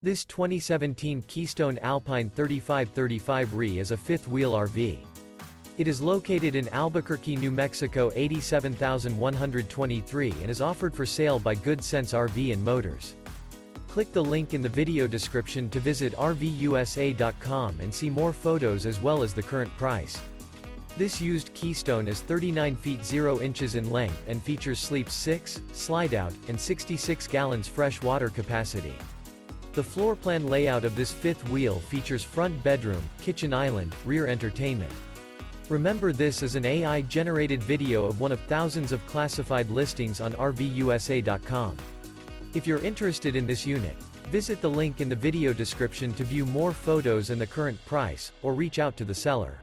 This 2017 Keystone Alpine 3535 RE is a fifth-wheel RV. It is located in Albuquerque, New Mexico 87123 and is offered for sale by Good Sense RV and Motors. Click the link in the video description to visit RVUSA.com and see more photos as well as the current price. This used Keystone is 39 feet 0 inches in length and features sleeps 6, slide-out, and 66 gallons fresh water capacity. The floor plan layout of this fifth wheel features front bedroom, kitchen island, rear entertainment. Remember, this is an AI-generated video of one of thousands of classified listings on RVUSA.com. If you're interested in this unit, visit the link in the video description to view more photos and the current price, or reach out to the seller.